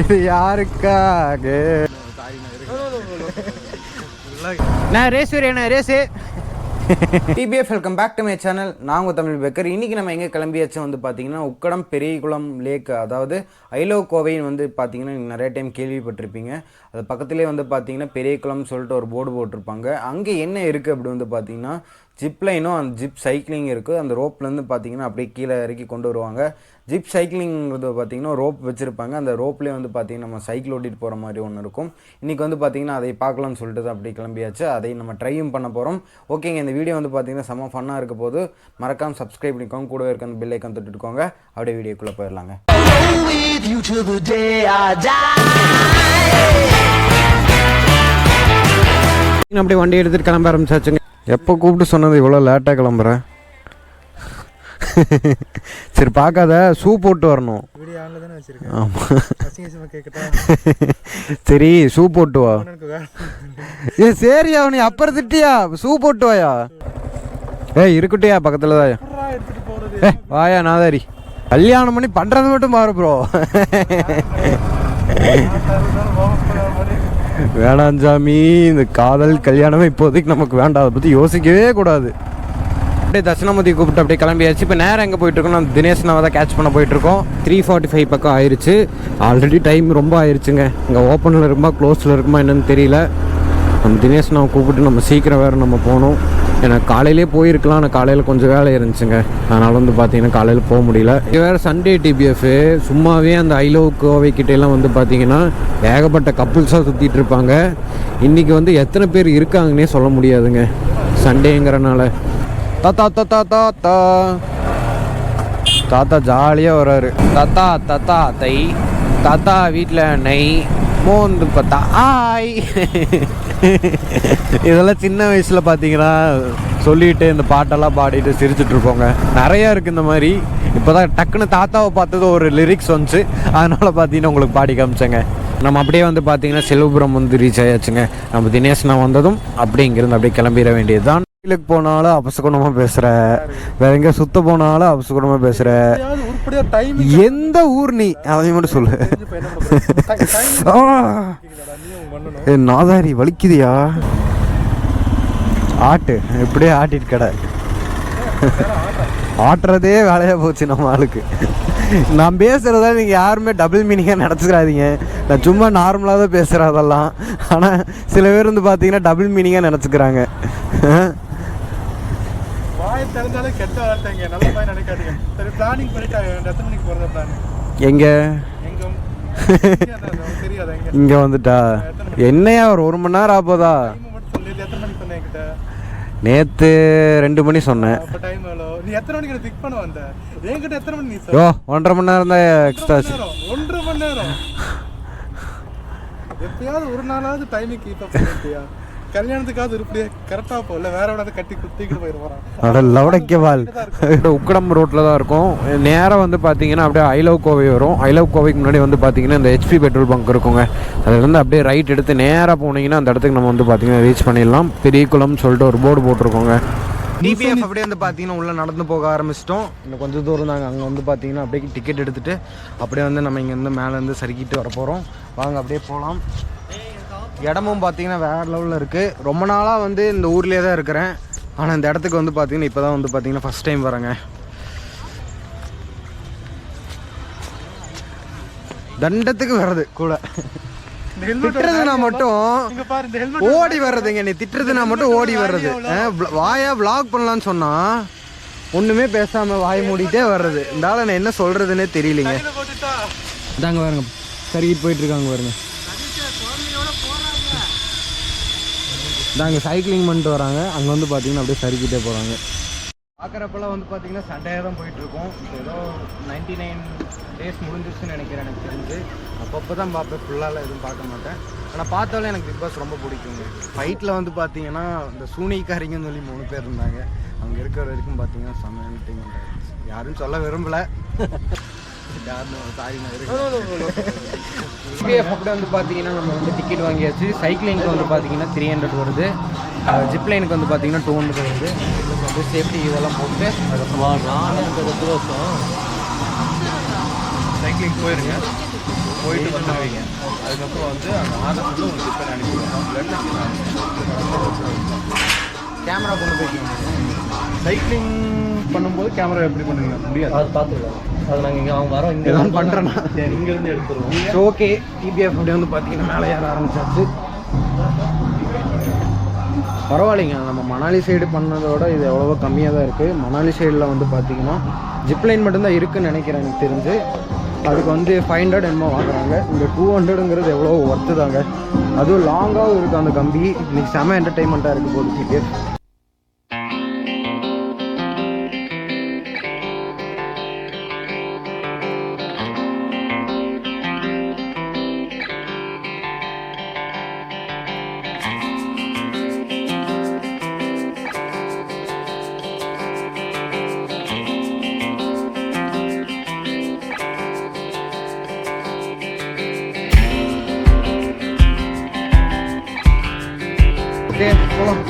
இது யாருக்காக நான் ரேஸ் வரேன் race TPF welcome back to my channel. நான் உங்கள் தமிழ் பேக்கர். இன்றைக்கி நம்ம எங்கே கிளம்பியாச்சும் வந்து பார்த்திங்கன்னா உக்கடம் பெரியகுளம் லேக், அதாவது ஐ லவ் கோவைன்னு வந்து பார்த்திங்கன்னா நீங்கள் நிறைய டைம் கேள்விப்பட்டிருப்பீங்க. அது பக்கத்துலேயே வந்து பார்த்திங்கன்னா பெரியகுளம்னு சொல்லிட்டு ஒரு போர்டு போட்டிருப்பாங்க. அங்கே என்ன இருக்குது அப்படி வந்து பார்த்திங்கன்னா ஜிப் லைனும் அந்த ஜிப் சைக்கிளிங் இருக்குது. அந்த ரோப்லேருந்து பார்த்திங்கன்னா அப்படியே கீழே இறக்கி கொண்டு வருவாங்க. ஜிப் சைக்கிளிங்கிறது பார்த்திங்கன்னா ரோப் வச்சுருப்பாங்க. அந்த ரோப்லேயே வந்து பார்த்திங்கன்னா நம்ம சைக்கிள் ஓட்டிகிட்டு போகிற மாதிரி ஒன்று இருக்கும். இன்றைக்கி வந்து பார்த்திங்கன்னா அதை பார்க்கலாம்னு சொல்லிட்டு தான் அப்படி கிளம்பியாச்சு. அதை நம்ம ட்ரையும் பண்ண போகிறோம். ஓகேங்க, இந்த வீடியோ வந்து பார்த்திங்கன்னா செம்ம ஃபன்னாக இருக்க போது. மறக்காமல் சப்ஸ்கிரைப் பண்ணிக்கோங்க, கூடவே இருக்க அந்த பெல் ஐக்கான் தொட்டுட்டுக்கோங்க. அப்படியே வீடியோக்குள்ளே போயிடலாங்க. அப்படியே வண்டி எடுத்துகிட்டு கிளம்ப ஆரம்பிச்சாச்சுங்க. எப்போ கூப்பிட்டு சொன்னது இவ்வளோ லேட்டாக கிளம்புறேன்? சரி பார்க்காத, ஷூ போட்டு வரணும். ஆமாம் சரி ஷூ போட்டு வா. ஏ சரியா, நீ அப்புறம் திட்டியா? ஷூ போட்டு வாயா. இருக்கட்டியா பக்கத்தில் தான். வாயா நாதாரி. கல்யாணம் பண்ணி பண்ணுறது மட்டும் பாரு ப்ரோ. வேணாம் சாமி, இந்த காதல் கல்யாணமே இப்போதைக்கு நமக்கு வேண்டாம். அதை பற்றி யோசிக்கவே கூடாது. அப்படியே தட்சிணாமூர்த்தி கூப்பிட்டு அப்படியே கிளம்பியாச்சு. இப்போ நேரம் எங்கே போயிட்டுருக்கோம்? நம்ம தினேஷ் நாவை தான் கேட்ச் பண்ண போயிட்டுருக்கோம். 3:45 பக்கம் ஆயிடுச்சு. ஆல்ரெடி டைம் ரொம்ப ஆயிடுச்சுங்க. இங்கே ஓப்பனில் இருக்குமா க்ளோஸில் இருக்குமா என்னன்னு தெரியல. நம்ம தினேஷ் நாவை கூப்பிட்டு நம்ம சீக்கிரம் வேறு நம்ம போகணும். ஏன்னா காலையிலே போயிருக்கலாம், ஆனால் காலையில் கொஞ்சம் வேலை இருந்துச்சுங்க. அதனால் வந்து பார்த்தீங்கன்னா காலையில் போக முடியல. இது வேறு சண்டே டிபிஎஃப். சும்மாவே அந்த ஐ லவ் கோவை கிட்டேலாம் வந்து பார்த்தீங்கன்னா ஏகப்பட்ட கப்புள்ஸாக சுற்றிட்டு இருப்பாங்க. இன்றைக்கி வந்து எத்தனை பேர் இருக்காங்கன்னே சொல்ல முடியாதுங்க, சண்டேங்கிறனால. தாத்தா தாத்தா தாத்தா தாத்தா ஜாலியாக வர்றாரு. தாத்தா தாத்தா தை தாத்தா வீட்டில் நெய் மோந்து பார்த்தா ஆய். இதெல்லாம் சின்ன வயசில் பார்த்தீங்கன்னா சொல்லிட்டு இந்த பாட்டெல்லாம் பாடிட்டு சிரிச்சுட்டு இருப்போங்க. நிறையா இருக்குது இந்த மாதிரி. இப்போ தான் டக்குன்னு தாத்தாவை பார்த்தது ஒரு லிரிக்ஸ் வந்துச்சு, அதனால் பார்த்தீங்கன்னா உங்களுக்கு பாடி காமிச்சேங்க. நம்ம அப்படியே வந்து பார்த்தீங்கன்னா செல்வபுரம் வந்து ரீச் ஆயாச்சுங்க. நம்ம தினேஷ் நான் வந்ததும் அப்படியே இங்கேருந்து அப்படியே கிளம்பிட வேண்டியது தான். கோயிலுக்கு போனாலும் அபசகுணமாக பேசுகிற, வேற எங்கே சுத்த போனாலும் அபசகுணமாக பேசுகிற. எந்த ஊர் நீ அதையும் மட்டும் சொல்லு. நாதாரி வலிக்குதியா? ஆட்டு இப்படியே ஆட்டிட்டு கடை ஆட்டுறதே வேலையாக போச்சு நம்ம ஆளுக்கு. நான் பேசுகிறதா நீங்கள் யாருமே டபுள் மீனிங்காக நினச்சிக்கிறாதீங்க. நான் சும்மா நார்மலாக தான் பேசுகிறேன் அதெல்லாம். ஆனால் சில பேர் வந்து பார்த்தீங்கன்னா டபுள் மீனிங்காக நினச்சிக்கிறாங்க. எங்க இங்க வந்துட்டா என்னையா ஒரு மணி நேரம் ஆப்போதா? நேத்து 2 மணி சொன்னேன். 1.5 மணி நேரம் தான் எக்ஸ்ட்ரா. 1.5 மணி நேரம் எப்பயாவது ஒரு நாளாவது டைமிங் கீப் அப் பண்ணிட்டியா? கல்யாணத்துக்காவது உருப்படியா கரெக்டாக போகல, வேற எவ்வளோ கட்டி குத்திக்கிட்டு போயிடுவான். உக்கடம் ரோட்டில் தான் இருக்கும். நேராக வந்து பார்த்தீங்கன்னா அப்படியே ஐ லவ் கோவை வரும். ஐ லவ் கோவைக்கு முன்னாடி வந்து பார்த்தீங்கன்னா இந்த HP பெட்ரோல் பங்க் இருக்குங்க. அதுலேருந்து அப்படியே ரைட் எடுத்து நேராக போனீங்கன்னா அந்த இடத்துக்கு நம்ம வந்து பார்த்தீங்கன்னா ரீச் பண்ணிடலாம். பெரியகுளம்னு சொல்லிட்டு ஒரு போர்டு போட்டிருக்கோங்க. டிபிஎஃப் அப்படியே வந்து பார்த்தீங்கன்னா உள்ளே நடந்து போக ஆரம்பிச்சிட்டோம். இன்னும் கொஞ்சம் தூரம் தாங்க. அங்கே வந்து பார்த்தீங்கன்னா அப்படியே டிக்கெட் எடுத்துகிட்டு அப்படியே வந்து நம்ம இங்கேருந்து மேலேருந்து சறுக்கிட்டு வர போகிறோம். வாங்க அப்படியே போகலாம். இடமும் பார்த்தீங்கன்னா வேறு லெவலில் இருக்குது. ரொம்ப நாளாக வந்து இந்த ஊர்லேயே தான் இருக்கிறேன். ஆனால் இந்த இடத்துக்கு வந்து பார்த்தீங்கன்னா இப்போ தான் வந்து பார்த்தீங்கன்னா ஃபஸ்ட் டைம் வரேங்க. தண்டத்துக்கு வர்றது கூட திட்டுறதுனா மட்டும் ஓடி வர்றதுங்க. நீ திட்டுறதுனா மட்டும் ஓடி வர்றது. வாயா விளாக் பண்ணலான்னு சொன்னால் ஒன்றுமே பேசாமல் வாய் மூடிட்டே வர்றது. இந்த ஆளை நான் என்ன சொல்கிறதுன்னே தெரியலைங்க. இதாங்க பாருங்க, சரிக்கிட்டு போயிட்டுருக்காங்க பாருங்க. நாங்கள் சைக்கிளிங் பண்ணிட்டு வராங்க. அங்கே வந்து பார்த்தீங்கன்னா அப்படியே சறுக்கிட்டே போகிறாங்க. பார்க்குறப்பெல்லாம் வந்து பார்த்தீங்கன்னா சண்டையாக தான் போயிட்டுருக்கோம். இப்போ ஏதோ 99 டேஸ் முடிஞ்சிருச்சுன்னு நினைக்கிறேன் எனக்கு தெரிஞ்சு. அப்பப்போ தான் பார்ப்பேன், ஃபுல்லாலாம் எதுவும் பார்க்க மாட்டேன். ஆனால் பார்த்தாலும் எனக்கு பிக் பாஸ் ரொம்ப பிடிக்குங்க. ஃபைட்டில் வந்து பார்த்தீங்கன்னா இந்த சூனிக்காரிங்கன்னு சொல்லி 3 பேர் இருந்தாங்க. அவங்க இருக்கிற வரைக்கும் பார்த்தீங்கன்னா செம்ம என்டர்டைன்மெண்ட் ஆகிடுச்சு. யாரும் சொல்ல விரும்பலை. டிபிஎஃப் அப்படி வந்து பார்த்தீங்கன்னா நம்ம வந்து டிக்கெட் வாங்கியாச்சு. சைக்கிளிங்க்கு வந்து பார்த்தீங்கன்னா 300 வருது. ஜிப்லைனுக்கு வந்து பார்த்தீங்கன்னா 200 வருது. இதுக்கு வந்து சேஃப்டி இதெல்லாம் போட்டு சைக்கிளிங் போயிருங்க, போயிட்டு பண்ணுவீங்க. அதுக்கப்புறம் வந்து அந்த ஆதாரத்தில் உங்களுக்கு ஜிப்லைன் அனுப்பிடுவோம். கேமரா கொண்டு போய்க்கலாம். சைக்கிளிங் பண்ணும்போது கேமரா எப்படி பண்ணுவீங்க? முடியாது, அது பார்த்துக்கலாம். அது நாங்கள் இங்கே அவங்க வரோம், இங்கே எதாவது பண்ணுறேன்னா இங்கேருந்து எடுத்துருவோம். ஸோ ஓகே, டிபிஎஃப் அப்படி வந்து பார்த்தீங்கன்னா மேலே ஏற ஆரம்பிச்சாச்சு. பரவாயில்லைங்க, நம்ம மணாலி சைடு பண்ணதோட இது எவ்வளவோ கம்மியாக தான் இருக்குது. மணாலி சைடில் வந்து பார்த்தீங்கன்னா ஜிப்லைன் மட்டும்தான் இருக்குதுன்னு நினைக்கிறேன் எனக்கு தெரிஞ்சு. அதுக்கு வந்து 500 என்னமோ வாங்குறாங்க. இங்கே 200ங்கிறது எவ்வளோ ஒர்த்து தாங்க. அதுவும் லாங்காகவும் இருக்குது அந்த கம்பி. இன்னைக்கு செம என்டர்டெயின்மெண்ட்டாக இருக்குது போது டிபிஎஃப். ஓகே போகலாம்.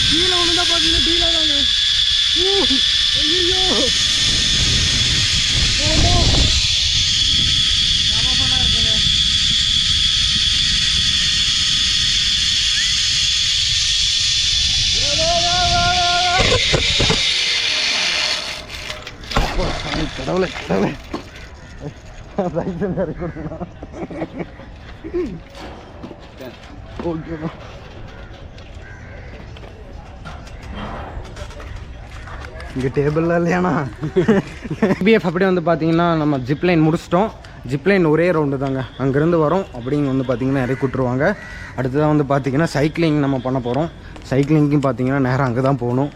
கீழே ஒன்று தான் பார்த்தீங்கன்னா டீலாக தாங்க. ஐயோ இருக்குங்க. கடவுளே கடவுளே கொடுக்கலாம். ஓகேண்ணா, இங்கே டேபிள்லாம் இல்லையாண்ணா. பிஎஃப் அப்படி வந்து பார்த்தீங்கன்னா நம்ம ஜிப்லைன் முடிச்சிட்டோம். ஜிப்லைன் ஒரே ரவுண்டு தாங்க, அங்கேருந்து வரோம் அப்படிங்க வந்து பார்த்தீங்கன்னா இறக்கி விட்ருவாங்க. அடுத்ததான் வந்து பார்த்தீங்கன்னா சைக்கிளிங் நம்ம பண்ண போகிறோம். சைக்கிளிங்கும் பார்த்தீங்கன்னா நேரம் அங்கே தான் போகணும்.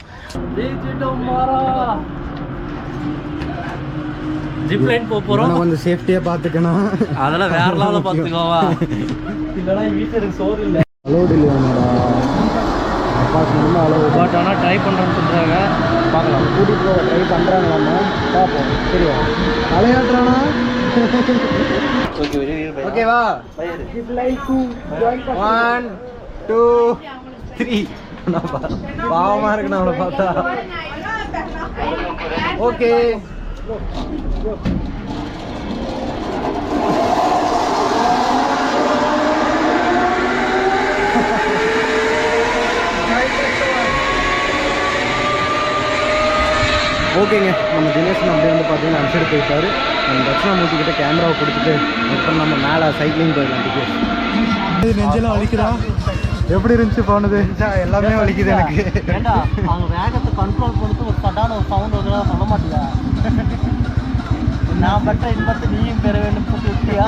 ஜிப்லைன் போகிறோம், கொஞ்சம் சேஃப்டியாக பார்த்துக்கணும். அதெல்லாம் வேற லெவலில் பார்த்துக்கோவா. இல்லைனா வீட்டில் எனக்கு சோறு இல்லை, அலோடு இல்லையாடா. அப்பார்ட்மெண்ட்னா அலோடு. பட் ஆனால் ட்ரை பண்ணுறேன்னு சொல்கிறாங்க. பார்க்கலாம், கூட்டிகிட்டு போக ட்ரை பண்ணுறாங்களாம்மா, பார்ப்போம். சரியா தலையாட்டுறானா? ஓகே, ஓகேவா? 1 2 3. பாவமாக இருக்குண்ணா அவளை பார்த்தா. ஓகே ஓகேங்க, நம்ம தினேஷன் அப்படியே வந்து பார்த்தீங்கன்னா அனுப்பிச்சிட்டு போயிட்டாரு. நம்ம தட்சிணாமூர்த்திக்கிட்ட கேமராவை கொடுத்துட்டு அப்புறம் நம்ம மேலே சைக்கிளிங் போயிடலாம். டிக்கெட் நெஞ்செல்லாம் வலிக்குதா? எப்படி இருந்துச்சு போனது? எல்லாமே வலிக்குது எனக்கு. ஏண்டா அவங்க வேகத்தை கண்ட்ரோல் பண்ணிட்டு ஒரு சடான ஒரு சவுண்ட் வருதுன்னா சொல்ல மாட்டியா? நான் பட்ட இன்பத்தை நீயும் பெற வேண்டும் போட்டு விட்டியா?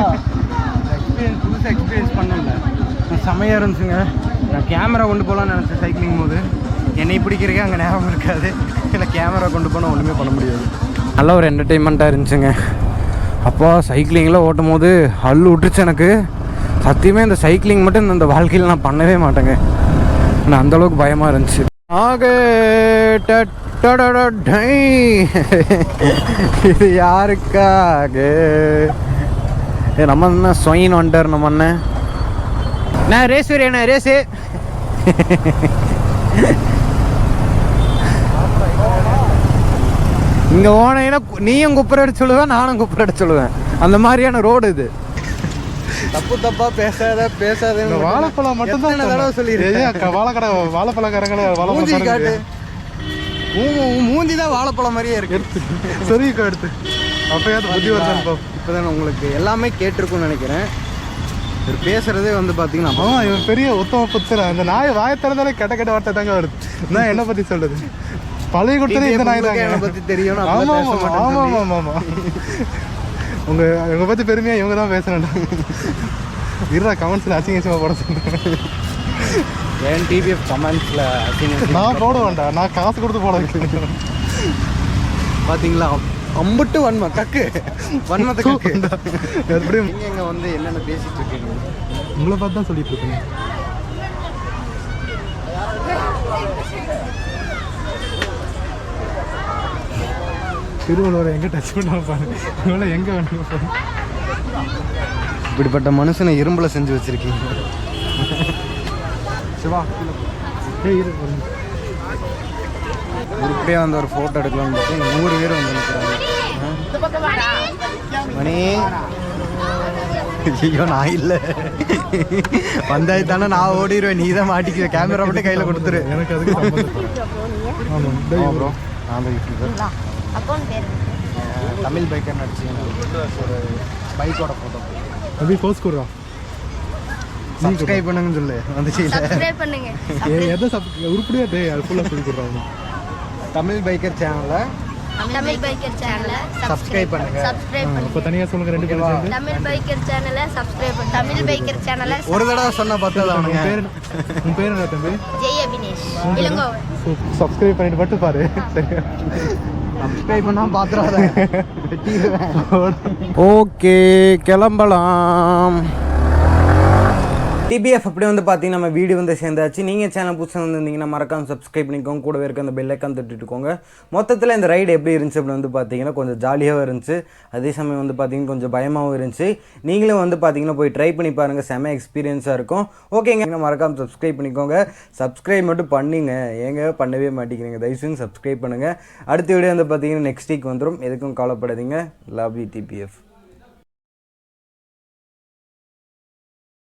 எக்ஸ்பீரியன்ஸ் புதுசாக எக்ஸ்பீரியன்ஸ் பண்ணல, செம்மையாக இருந்துச்சுங்க. நான் கேமரா கொண்டு போகலான்னு நினச்சேன் சைக்கிளிங் போது. என்னை பிடிக்கிறதுக்கே அங்கே நேரம் இருக்காது. இல்லை கேமரா கொண்டு போனால் ஒன்றுமே பண்ண முடியாது. நல்ல ஒரு என்டர்டெயின்மெண்ட்டாக இருந்துச்சுங்க. அப்பா சைக்கிளிங்கில் ஓட்டும் போது ஹல்லு விட்டுருச்சு எனக்கு. சத்தியமே இந்த சைக்கிளிங் மட்டும் இந்த வாழ்க்கையில் நான் பண்ணவே மாட்டேங்க. நான் அந்தளவுக்கு பயமாக இருந்துச்சு. இது யாருக்காக? நம்ம என்ன சொயின் வந்துட்டார் நம்ம அண்ணன். நான் ரேஸ் வரேண்ணே, ரேஸு. இங்கே ஓனைன்னா நீயும் குப்பரை அடிச்சு சொல்லுவேன், நானும் குப்பரை அடிச்சு சொல்லுவேன். அந்த மாதிரியான ரோடு இது. தப்பு தப்பா பேசாத. வாழைப்பழம் மட்டும் தான் தடவை சொல்லிடுறேன். வாழைப்பழக்காரங்களே மூஞ்சி காட்டு. மூஞ்சி தான் வாழைப்பழம் மாதிரியே இருக்கு. சரி எடுத்து அப்பயாவது புத்தி வருது. இப்போதான் உங்களுக்கு எல்லாமே கேட்டிருக்கும்னு நினைக்கிறேன். இவர் பேசுறதே வந்து பார்த்தீங்கன்னா ஆமாம், இவன் பெரிய உத்தம புத்திர. அந்த நாய் வாயை திறந்தாலே கெட்ட வார்த்தை தாங்க வருது. நான் என்ன பற்றி சொல்லுது? பழைய கொடுத்தது இந்த நாய் தாங்க. என்னை பற்றி தெரியும். ஆமாம் ஆமாம் ஆமாம் ஆமாம். உங்களை பற்றி பெருமையாக இவங்க தான் பேசுகிறேன்டா. இருடா கமெண்ட்ஸில் அசிங்கமாக போட சொல்கிறேன். என் டிபிஎஃப் கமெண்ட்ஸில் நான் போட வேண்டாம், நான் காசு கொடுத்து போட வைக்கிறேன். பார்த்தீங்களா, அம்புட்டு வன்மை கக்கு வன்மத்தை கக்கு. எப்படியும் நீங்கள் இங்கே வந்து என்னென்ன பேசிகிட்டு இருக்கீங்க? உங்களை பார்த்து தான் சொல்லிட்டு இருக்கேன். திருவள்ளுவர் எங்கே டச் பண்ணாம பாருங்க இவ்வளோ எங்கே வேணும் பாருங்க. இப்படிப்பட்ட மனுஷனை இரும்பில் செஞ்சு வச்சுருக்கீங்க. சிவா ஏய் இரு ஒரு உருப்படியாக வந்து ஒரு ஃபோட்டோ எடுக்கலாம்னு பார்த்து 100 பேர் வந்து நிற்கிறாங்க. மணி ஐயோ நான் இல்லை வந்தாய்த்தானே நான் ஓடிடுவேன், நீ தான் மாட்டிக்குவேன். கேமரா மட்டும் கையில் கொடுத்துரு. எனக்கு அதுக்கு சம்மந்தம் ஆமாம் ப்ரோ நான் தான் யூடியூபர். தமிழ் பைக்கர் நடிச்சிங்கன்னா ஒரு பைக்கோட ஃபோட்டோ அப்படி போஸ்ட் கொடுறா. சப்ஸ்கிரைப் பண்ணுங்கன்னு சொல்லு வந்துச்சு. சப்ஸ்கிரைப் பண்ணுங்க. எதை உருப்படியா டே அது ஃபுல்லாக சொல்லி கொடுறாங்க. தமிழ் பைக்கர் சேனலை தமிழ் பைக்கர் சேனலை சப்ஸ்கிரைப் பண்ணுங்க. சப்ஸ்கிரைப் பண்ணுங்க. இப்போ தனியாக சொல்லுங்க 2 பேரும் சேர்ந்து. தமிழ் பைக்கர் சேனலை சப்ஸ்கிரைப் பண்ணுங்க. தமிழ் பைக்கர் சேனலை ஒரு தடவை சொன்ன பார்த்தது அவனுங்க. உன் பேர் என்ன தம்பி? ஜெய் அபினேஷ் இளங்கோவன். சப்ஸ்கிரைப் பண்ணிட்டு மட்டும் பாரு. சரியா? சப்ஸ்கிரைப் பண்ணால் பார்த்துடாத. ஓகே கிளம்பலாம். டிபிஎஃப் அப்படி வந்து பார்த்தீங்கன்னா நம்ம வீடியோ வந்து சேர்ந்தாச்சு. நீங்கள் சேனல் புதுசாக வந்துருந்தீங்கன்னா மறக்காமல் சப்ஸ்கிரைப் பண்ணிக்கோங்க. கூடவே இருக்க அந்த பெல் ஐக்கான் தட்டிட்டுக்கோங்க. மொத்தத்தில் இந்த ரைடு எப்படி இருந்துச்சு அப்படின்னு வந்து பார்த்தீங்கன்னா கொஞ்சம் ஜாலியாகவும் இருந்துச்சு, அதே சமயம் வந்து பார்த்தீங்கன்னா கொஞ்சம் பயமாகவும் இருந்துச்சு. நீங்களும் வந்து பார்த்தீங்கன்னா போய் ட்ரை பண்ணி பாருங்கள், செம எக்ஸ்பீரியன்ஸாக இருக்கும். ஓகேங்க, மறக்காமல் சப்ஸ்கிரைப் பண்ணிக்கோங்க. சப்ஸ்கிரைப் மட்டும் பண்ணிங்க, ஏங்க பண்ணவே மாட்டேங்கிறீங்க. தயவுசெய்து சப்ஸ்கிரைப் பண்ணுங்கள். அடுத்த வீடியோ வந்து பார்த்தீங்கன்னா நெக்ஸ்ட் வீக் வந்துடும், எதுக்கும் கவலைப்படாதீங்க. Love you டிபிஎஃப்.